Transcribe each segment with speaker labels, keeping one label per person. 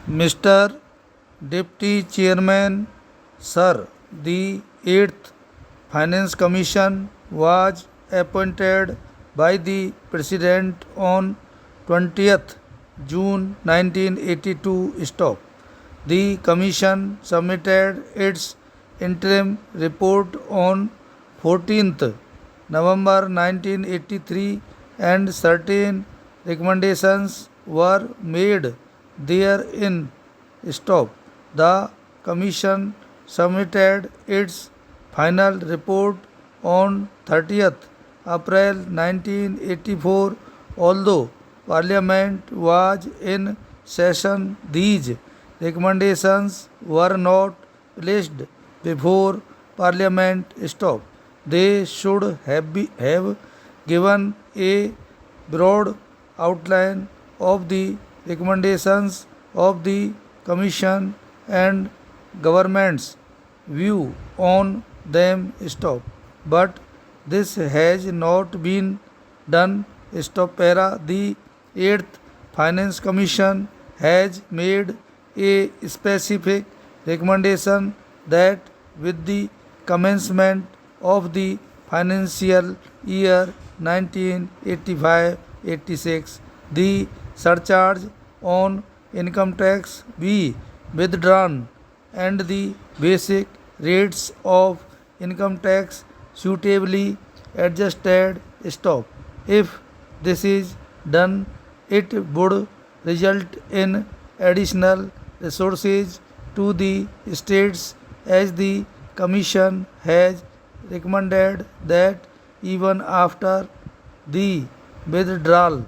Speaker 1: Mr. Deputy Chairman, Sir, the 8th Finance Commission was appointed by the President on 20th June 1982. Stop. The Commission submitted its interim report on 14th November 1983 and certain recommendations were made therein. Stop. The Commission submitted its final report on 30th April 1984. Although Parliament was in session, these recommendations were not placed before Parliament. Stop. They should have given a broad outline of the recommendations of the Commission and government's view on them. Stop. But this has not been done. Stop. The 8th Finance Commission has made a specific recommendation that with the commencement of the financial year 1985-86, the surcharge on income tax be withdrawn and the basic rates of income tax suitably adjusted. Stop. If this is done, it would result in additional resources to the states, as the Commission has recommended that even after the withdrawal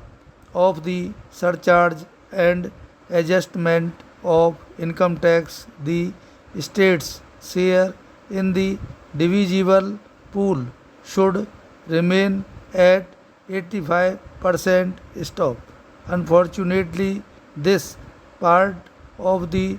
Speaker 1: of the surcharge and adjustment of income tax, the state's share in the divisible pool should remain at 85%. Stop. Unfortunately, this part of the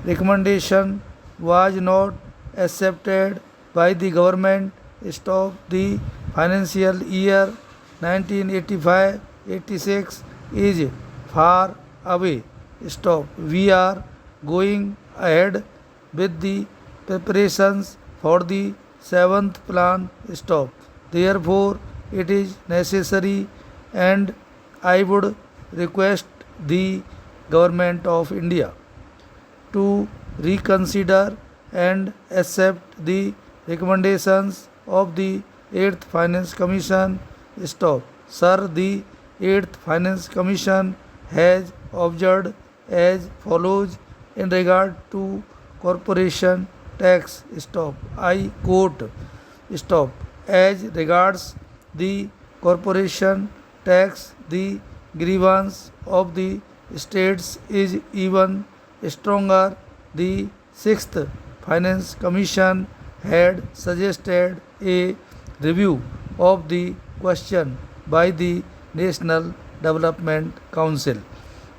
Speaker 1: recommendation was not accepted by the government. Stop. The financial year 1985-86 is far away. Stop. We are going ahead with the preparations for the 7th plan. Stop. Therefore, it is necessary, and I would request the Government of India to reconsider and accept the recommendations of the 8th Finance Commission. Stop. Sir, the 8th Finance Commission has observed as follows in regard to corporation tax. Stop. I quote. Stop. As regards the corporation tax, the grievance of the states is even stronger. The 6th Finance Commission had suggested a review of the question by the National Development Council,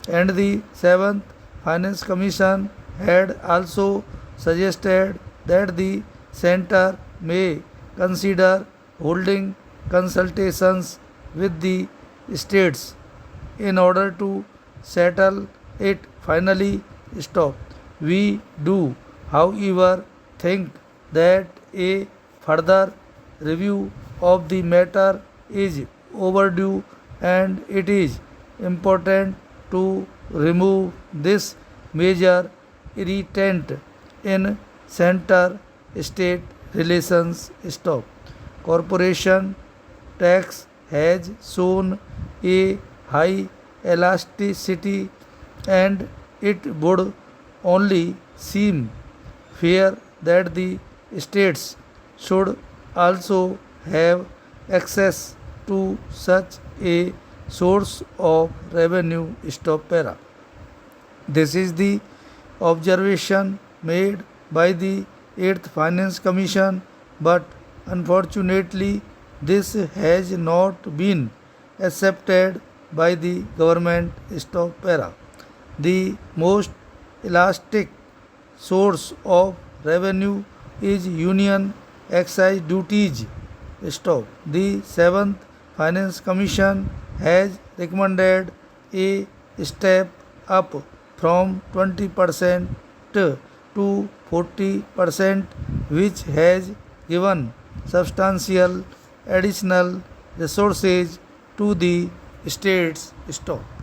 Speaker 1: and the 7th Finance Commission had also suggested that the Centre may consider holding consultations with the states in order to settle it finally. Stop. We do, however, think that a further review of the matter is overdue, and it is important to remove this major irritant in center-state relations. Stop. Corporation tax has shown a high elasticity, and it would only seem fair that the states should also have access to such a source of revenue. Stop. This is the observation made by the 8th Finance Commission, but unfortunately this has not been accepted by the government. Stop. The most elastic source of revenue is union excise duties. Stop. The 7th Finance Commission has recommended a step up from 20% to 40%, which has given substantial additional resources to the state's stock.